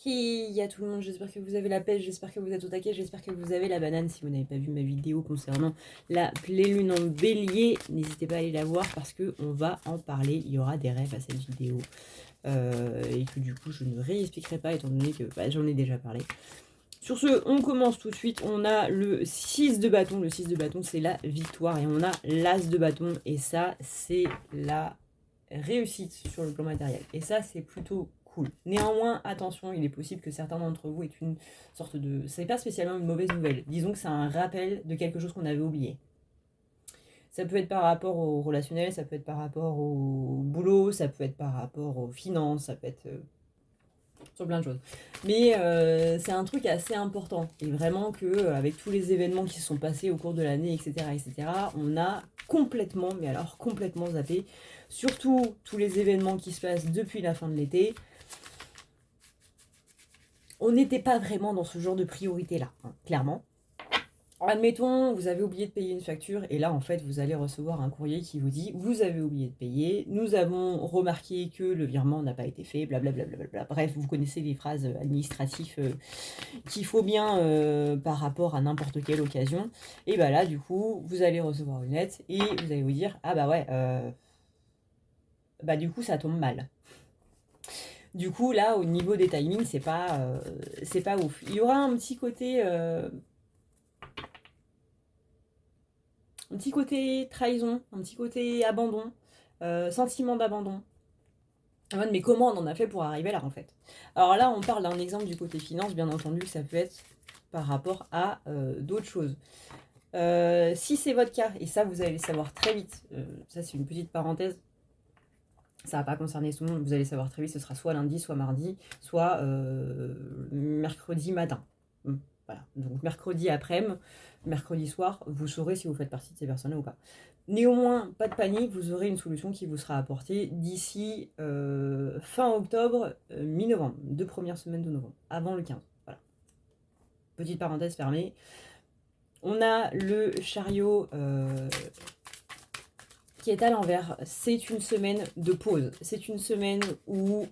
Il y a tout le monde, j'espère que vous avez la pêche, j'espère que vous êtes au taquet, j'espère que vous avez la banane. Si vous n'avez pas vu ma vidéo concernant la pleine lune en bélier, n'hésitez pas à aller la voir parce qu'on va en parler. Il y aura des rêves à cette vidéo et que du coup je ne réexpliquerai pas étant donné que j'en ai déjà parlé. Sur ce, on commence tout de suite. On a le 6 de bâton. Le 6 de bâton, c'est la victoire. Et on a l'as de bâton. Et ça, c'est la réussite sur le plan matériel. Et ça, c'est plutôt cool. Néanmoins, attention, il est possible que certains d'entre vous aient une sorte de... C'est pas spécialement une mauvaise nouvelle. Disons que c'est un rappel de quelque chose qu'on avait oublié. Ça peut être par rapport au relationnel, ça peut être par rapport au boulot, ça peut être par rapport aux finances, ça peut être sur plein de choses. Mais c'est un truc assez important. Et vraiment que avec tous les événements qui se sont passés au cours de l'année, etc., on a complètement, mais alors complètement zappé. Surtout tous les événements qui se passent depuis la fin de l'été. On n'était pas vraiment dans ce genre de priorité-là, hein, clairement. Admettons, vous avez oublié de payer une facture et là en fait vous allez recevoir un courrier qui vous dit vous avez oublié de payer, nous avons remarqué que le virement n'a pas été fait, blablabla. Bref, vous connaissez les phrases administratives qu'il faut bien par rapport à n'importe quelle occasion. Et bah là du coup vous allez recevoir une lettre et vous allez vous dire ah bah ouais, bah du coup ça tombe mal. Du coup là au niveau des timings c'est pas ouf. Il y aura un petit côté trahison, un petit côté abandon, sentiment d'abandon. En mode, mais comment on en a fait pour arriver là en fait? Alors là, on parle d'un exemple du côté finance, bien entendu, ça peut être par rapport à d'autres choses. Si c'est votre cas, et ça vous allez le savoir très vite, ça c'est une petite parenthèse, ça va pas concerner tout le monde, vous allez savoir très vite, ce sera soit lundi, soit mardi, soit mercredi matin. Voilà. Donc mercredi après-midi, mercredi soir, vous saurez si vous faites partie de ces personnes-là ou pas. Néanmoins, pas de panique, vous aurez une solution qui vous sera apportée d'ici fin octobre, mi-novembre, 2 premières semaines de novembre, avant le 15. Voilà. Petite parenthèse fermée. On a le chariot qui est à l'envers. C'est une semaine de pause. C'est une semaine où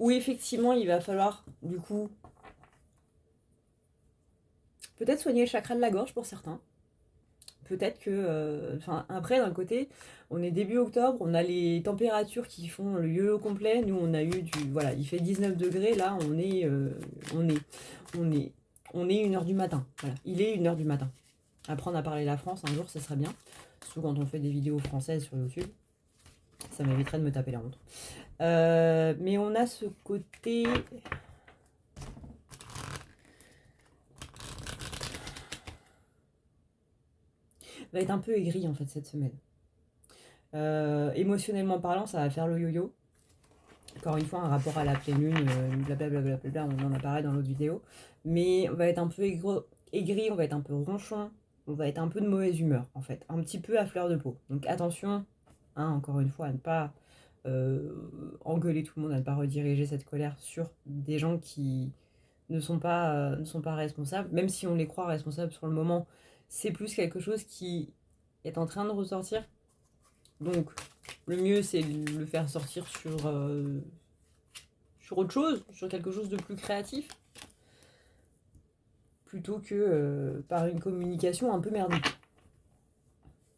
effectivement il va falloir du coup peut-être soigner le chakra de la gorge pour certains. Peut-être que... après, d'un côté, on est début octobre, on a les températures qui font le yo-yo complet. Nous, on a eu du... Voilà, il fait 19 degrés. Là, on est 1h du matin. Voilà, il est 1h du matin. Apprendre à parler la France un jour, ça serait bien. Surtout quand on fait des vidéos françaises sur YouTube. Ça m'éviterait de me taper la honte. Mais on a ce côté... va être un peu aigri en fait cette semaine. Émotionnellement parlant, ça va faire le yo-yo. Encore une fois, un rapport à la pleine lune, blablabla, on en a parlé dans l'autre vidéo. Mais on va être un peu aigri, on va être un peu ronchon, on va être un peu de mauvaise humeur en fait, un petit peu à fleur de peau. Donc attention, hein, encore une fois, à ne pas engueuler tout le monde, à ne pas rediriger cette colère sur des gens qui ne sont pas responsables, même si on les croit responsables sur le moment, c'est plus quelque chose qui est en train de ressortir. Donc, le mieux, c'est de le faire sortir sur autre chose, sur quelque chose de plus créatif, plutôt que par une communication un peu merdique.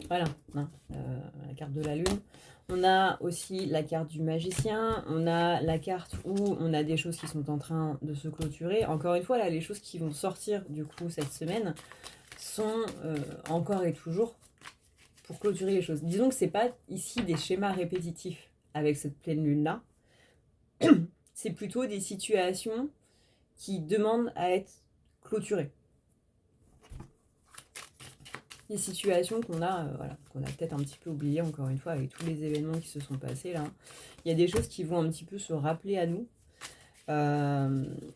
Voilà, hein, la carte de la lune. On a aussi la carte du magicien, on a la carte où on a des choses qui sont en train de se clôturer. Encore une fois, là, les choses qui vont sortir du coup cette semaine sont encore et toujours pour clôturer les choses. Disons que c'est pas ici des schémas répétitifs avec cette pleine lune là. C'est plutôt des situations qui demandent à être clôturées. Des situations qu'on a, qu'on a peut-être un petit peu oubliées encore une fois avec tous les événements qui se sont passés là. Il y a des choses qui vont un petit peu se rappeler à nous.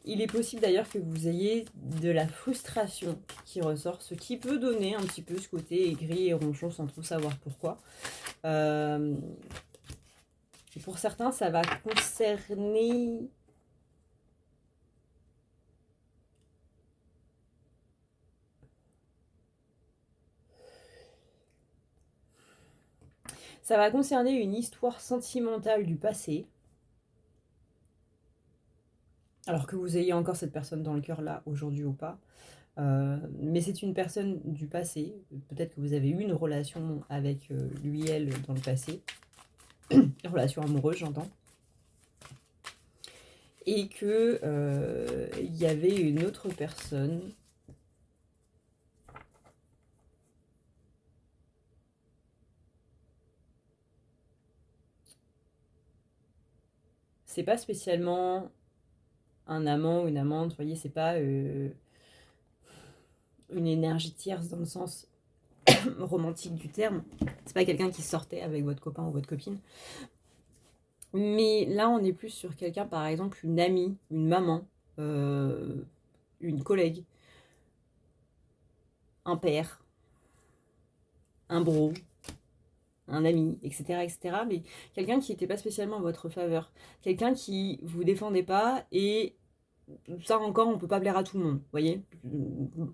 Il est possible d'ailleurs que vous ayez de la frustration qui ressort, ce qui peut donner un petit peu ce côté aigri et ronchon sans trop savoir pourquoi. Et pour certains, ça va concerner... Ça va concerner une histoire sentimentale du passé. Alors que vous ayez encore cette personne dans le cœur là, aujourd'hui ou pas. Mais c'est une personne du passé. Peut-être que vous avez eu une relation avec lui, elle, dans le passé. Une relation amoureuse, j'entends. Et que il y avait une autre personne. C'est pas spécialement un amant ou une amante, vous voyez, c'est pas une énergie tierce dans le sens romantique du terme. C'est pas quelqu'un qui sortait avec votre copain ou votre copine. Mais là, on est plus sur quelqu'un, par exemple, une amie, une maman, une collègue, un père, un bro, un ami, etc. etc. Mais quelqu'un qui n'était pas spécialement en votre faveur. Quelqu'un qui vous défendait pas et ça encore, on peut pas plaire à tout le monde, vous voyez.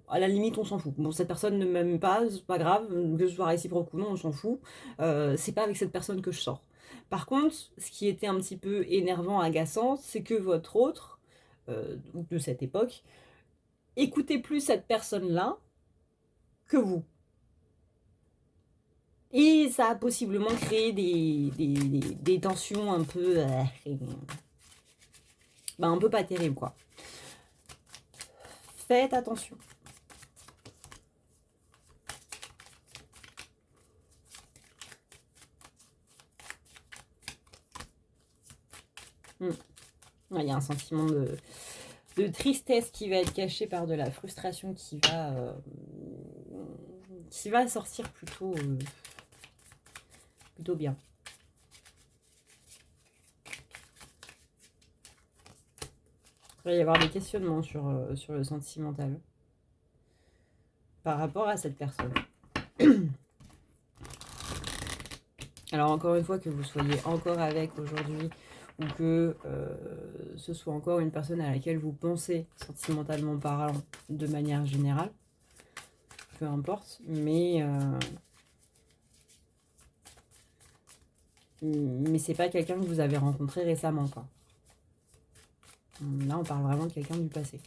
À la limite, on s'en fout. Bon, cette personne ne m'aime pas, c'est pas grave, que ce soit réciproque ou non, on s'en fout. C'est pas avec cette personne que je sors. Par contre, ce qui était un petit peu énervant, agaçant, c'est que votre autre, de cette époque, écoutez plus cette personne-là que vous. Et ça a possiblement créé des tensions un peu... un peu pas terribles, quoi. Faites attention. Il y a un sentiment de tristesse qui va être caché par de la frustration qui va sortir plutôt bien. Il va y avoir des questionnements sur le sentimental par rapport à cette personne. Alors encore une fois, que vous soyez encore avec aujourd'hui ou que ce soit encore une personne à laquelle vous pensez sentimentalement parlant de manière générale, peu importe, mais c'est pas quelqu'un que vous avez rencontré récemment, quoi. Là, on parle vraiment de quelqu'un du passé.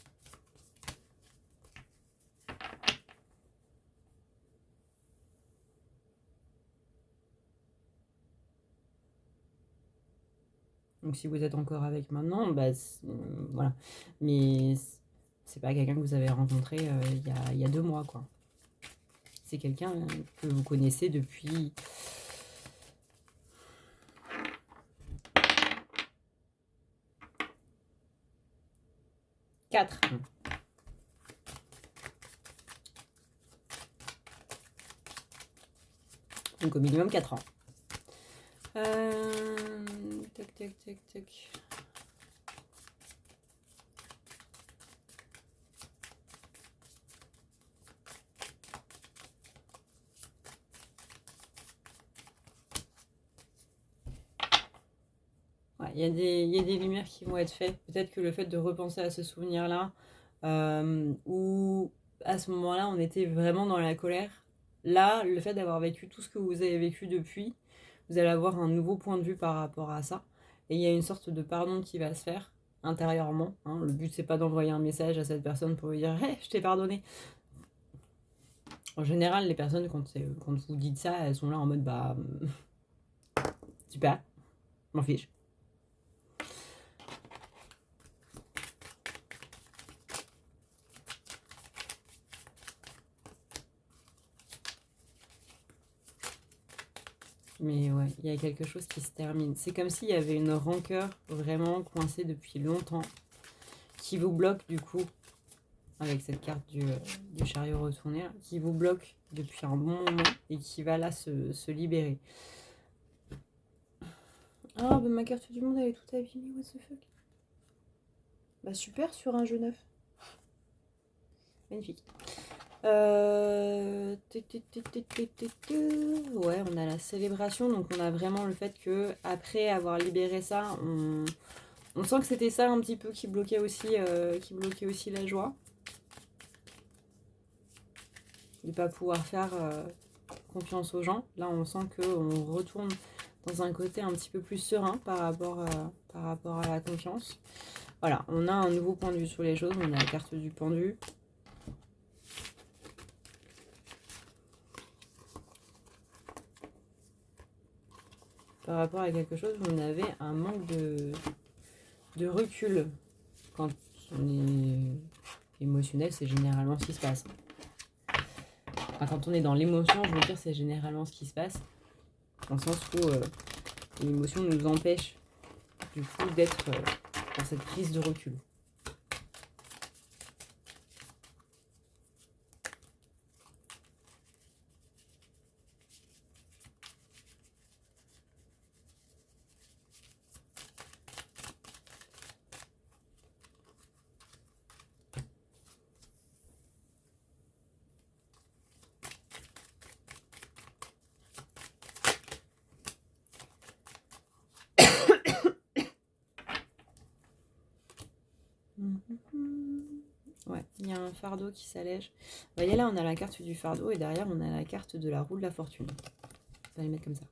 Donc si vous êtes encore avec maintenant, voilà. Mais c'est pas quelqu'un que vous avez rencontré il y a 2 mois, quoi. C'est quelqu'un que vous connaissez depuis... 4. Donc au minimum 4 ans. Tac, tac, tac, tac. Ouais, il y a des lumières qui vont être faites. Peut-être que le fait de repenser à ce souvenir-là, où à ce moment-là, on était vraiment dans la colère. Là, le fait d'avoir vécu tout ce que vous avez vécu depuis, vous allez avoir un nouveau point de vue par rapport à ça. Et il y a une sorte de pardon qui va se faire intérieurement. Hein. Le but, c'est pas d'envoyer un message à cette personne pour lui dire hey, je t'ai pardonné. En général, les personnes, quand vous dites ça, elles sont là en mode super, m'en fiche. Mais ouais, il y a quelque chose qui se termine. C'est comme s'il y avait une rancœur vraiment coincée depuis longtemps qui vous bloque du coup, avec cette carte du chariot retourné, là, qui vous bloque depuis un bon moment et qui va là se libérer. Ah, bah ma carte du monde elle est toute abîmée, what the fuck. Bah super sur un jeu neuf. Magnifique. Ouais, on a la célébration, donc on a vraiment le fait que après avoir libéré ça, on sent que c'était ça un petit peu qui bloquait aussi la joie. De ne pas pouvoir faire confiance aux gens. Là, on sent qu'on retourne dans un côté un petit peu plus serein par rapport à la confiance. Voilà, on a un nouveau point de vue sur les choses, on a la carte du pendu. Par rapport à quelque chose où on avait un manque de recul. Quand on est émotionnel, c'est généralement ce qui se passe. Enfin, quand on est dans l'émotion, je veux dire, c'est généralement ce qui se passe. Dans le sens où l'émotion nous empêche du coup d'être dans cette prise de recul. Ouais, il y a un fardeau qui s'allège. Vous voyez là, on a la carte du fardeau et derrière, on a la carte de la roue de la fortune. On va les mettre comme ça.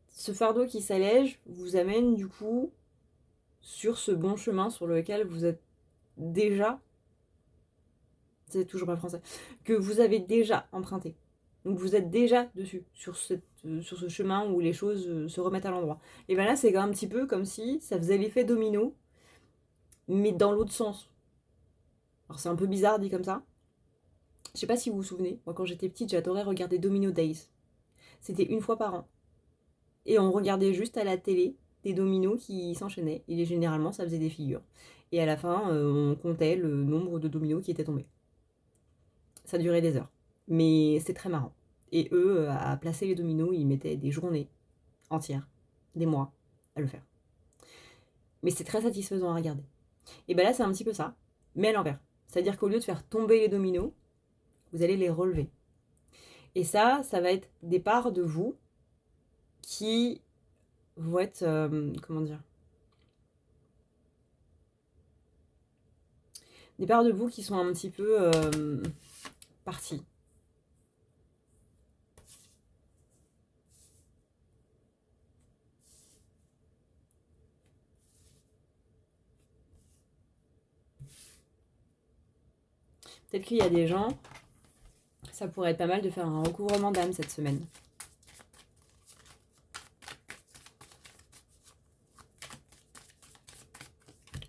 Ce fardeau qui s'allège vous amène du coup sur ce bon chemin sur lequel vous êtes déjà, c'est toujours pas français, que vous avez déjà emprunté. Donc vous êtes déjà dessus, sur ce chemin où les choses se remettent à l'endroit. Et bien là, c'est un petit peu comme si ça faisait l'effet domino, mais dans l'autre sens. Alors c'est un peu bizarre dit comme ça. Je sais pas si vous vous souvenez, moi quand j'étais petite, j'adorais regarder Domino Days. C'était une fois par an. Et on regardait juste à la télé des dominos qui s'enchaînaient. Et généralement, ça faisait des figures. Et à la fin, on comptait le nombre de dominos qui étaient tombés. Ça durait des heures. Mais c'est très marrant. Et eux, à placer les dominos, ils mettaient des journées entières, des mois, à le faire. Mais c'est très satisfaisant à regarder. Et ben là, c'est un petit peu ça, mais à l'envers. C'est-à-dire qu'au lieu de faire tomber les dominos, vous allez les relever. Et ça va être des parts de vous qui vont être, comment dire, des parts de vous qui sont un petit peu parties. Peut-être qu'il y a des gens, ça pourrait être pas mal de faire un recouvrement d'âme cette semaine.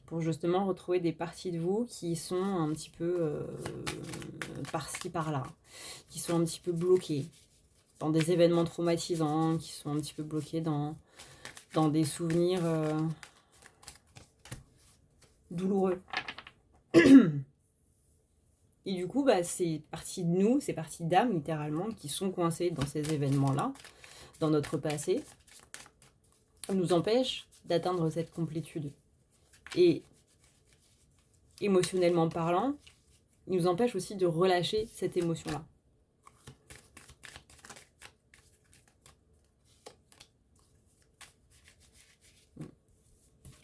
Pour justement retrouver des parties de vous qui sont un petit peu par-ci, par-là, qui sont un petit peu bloquées dans des événements traumatisants, qui sont un petit peu bloquées dans des souvenirs douloureux. Et du coup, bah, c'est parties de nous, c'est parties d'âme, littéralement, qui sont coincées dans ces événements-là, dans notre passé, nous empêchent d'atteindre cette complétude. Et émotionnellement parlant, nous empêche aussi de relâcher cette émotion-là.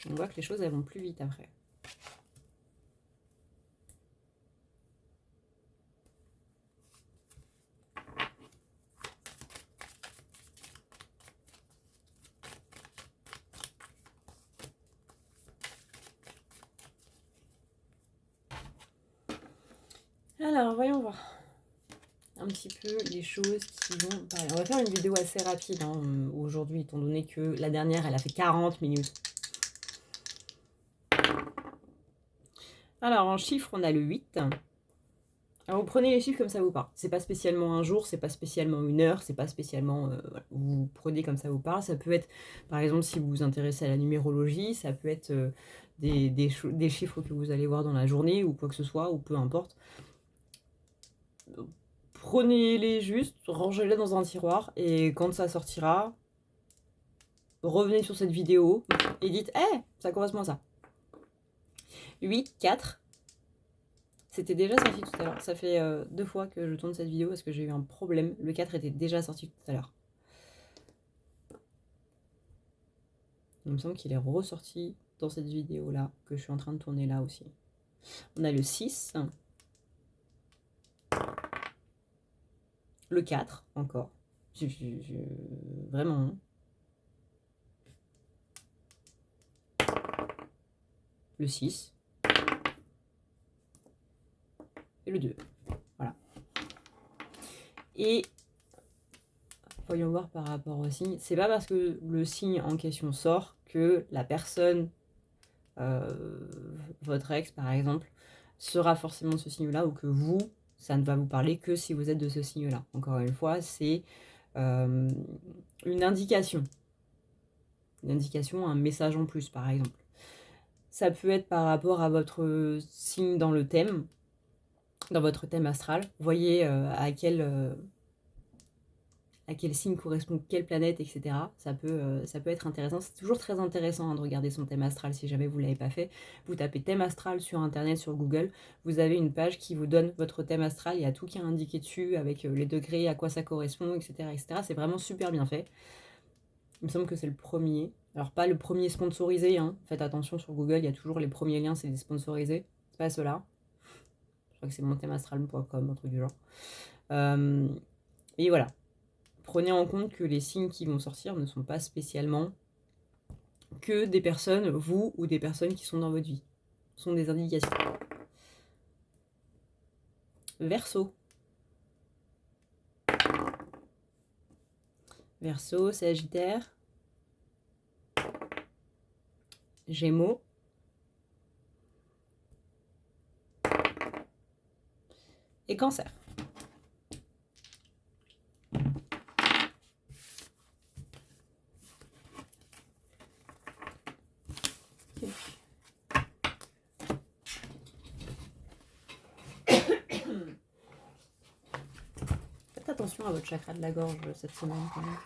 On voit que les choses, elles vont plus vite après. Alors, voyons voir un petit peu les choses qui vont parler. On va faire une vidéo assez rapide aujourd'hui, étant donné que la dernière, elle a fait 40 minutes. Alors, en chiffres, on a le 8. Alors, vous prenez les chiffres comme ça vous parle. C'est pas spécialement un jour, c'est pas spécialement une heure, c'est pas spécialement... vous prenez comme ça vous parle. Ça peut être, par exemple, si vous vous intéressez à la numérologie, ça peut être des chiffres que vous allez voir dans la journée ou quoi que ce soit, ou peu importe. Prenez-les juste, rangez-les dans un tiroir et quand ça sortira, revenez sur cette vidéo et dites « Eh, ça correspond à ça ». 8, 4. C'était déjà sorti tout à l'heure. Ça fait 2 fois que je tourne cette vidéo parce que j'ai eu un problème. Le 4 était déjà sorti tout à l'heure. Il me semble qu'il est ressorti dans cette vidéo-là, que je suis en train de tourner là aussi. On a le 6. Le 4, encore. Vraiment. le 6 et le 2. Voilà. Et voyons voir par rapport au signe. C'est pas parce que le signe en question sort que la personne, votre ex par exemple, sera forcément de ce signe-là, ou que vous, ça ne va vous parler que si vous êtes de ce signe-là. Encore une fois, c'est une indication. Une indication, un message en plus par exemple. Ça peut être par rapport à votre signe dans le thème, dans votre thème astral. Voyez à quel signe correspond quelle planète, etc. Ça peut être intéressant. C'est toujours très intéressant de regarder son thème astral si jamais vous ne l'avez pas fait. Vous tapez thème astral sur Internet, sur Google. Vous avez une page qui vous donne votre thème astral. Il y a tout qui est indiqué dessus avec les degrés, à quoi ça correspond, etc. etc. C'est vraiment super bien fait. Il me semble que c'est le premier. Alors, pas le premier sponsorisé. Hein. Faites attention sur Google, il y a toujours les premiers liens, c'est des sponsorisés. C'est pas ceux-là. Je crois que c'est monthemastral.com, un truc du genre. Et voilà. Prenez en compte que les signes qui vont sortir ne sont pas spécialement que des personnes, vous ou des personnes qui sont dans votre vie. Ce sont des indications. Verseau. Verseau, Sagittaire. Gémeaux. Et Cancer. Faites attention à votre chakra de la gorge cette semaine quand même.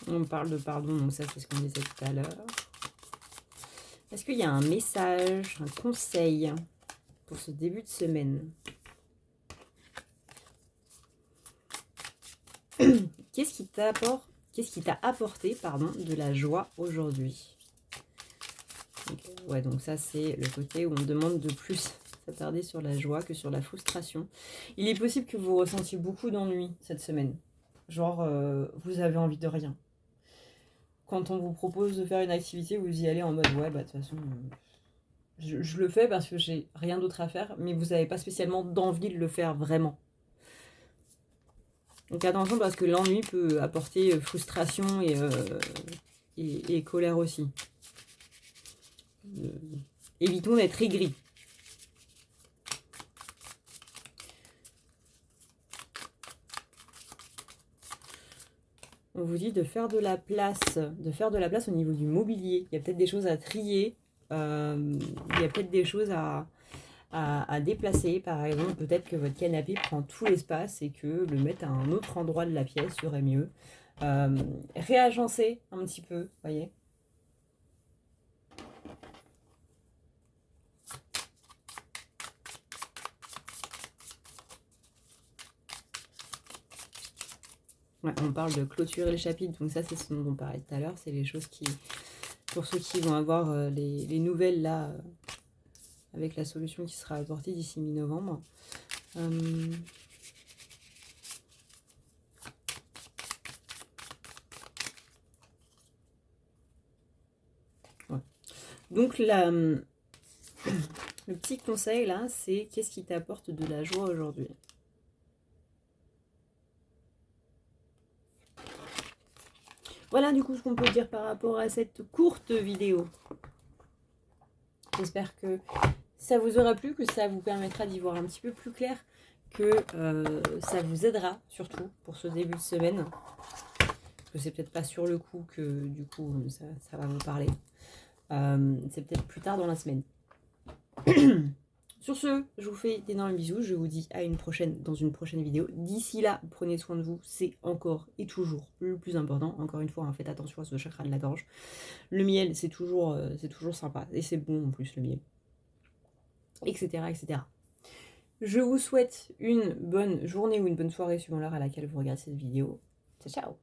On parle de pardon, donc ça c'est ce qu'on disait tout à l'heure. Est-ce qu'il y a un message, un conseil pour ce début de semaine? Qu'est-ce qui t'a apporté de la joie aujourd'hui? Ouais, donc ça c'est le côté où on demande de plus s'attarder sur la joie que sur la frustration. Il est possible que vous ressentiez beaucoup d'ennui cette semaine. Genre, vous avez envie de rien. Quand on vous propose de faire une activité, vous y allez en mode ouais, bah de toute façon, je le fais parce que j'ai rien d'autre à faire, mais vous n'avez pas spécialement d'envie de le faire vraiment. Donc attention parce que l'ennui peut apporter frustration et colère aussi. Évitons d'être aigris. On vous dit de faire de la place au niveau du mobilier. Il y a peut-être des choses à trier, il y a peut-être des choses à déplacer. Par exemple, peut-être que votre canapé prend tout l'espace et que le mettre à un autre endroit de la pièce serait mieux. Réagencer un petit peu, voyez. Ouais, on parle de clôturer le chapitre, donc ça c'est ce dont on parlait tout à l'heure, c'est les choses qui, pour ceux qui vont avoir les nouvelles là, avec la solution qui sera apportée d'ici mi-novembre. Ouais. Donc le petit conseil là, c'est qu'est-ce qui t'apporte de la joie aujourd'hui? Voilà du coup ce qu'on peut dire par rapport à cette courte vidéo. J'espère que ça vous aura plu, que ça vous permettra d'y voir un petit peu plus clair, que ça vous aidera surtout pour ce début de semaine. Parce que c'est peut-être pas sur le coup que du coup ça va vous parler. C'est peut-être plus tard dans la semaine. Sur ce, je vous fais d'énormes bisous. Je vous dis à dans une prochaine vidéo. D'ici là, prenez soin de vous. C'est encore et toujours le plus important. Encore une fois, hein, faites attention à ce chakra de la gorge. Le miel, c'est toujours sympa. Et c'est bon en plus, le miel. Etc., etc. Je vous souhaite une bonne journée ou une bonne soirée suivant l'heure à laquelle vous regardez cette vidéo. Ciao, ciao!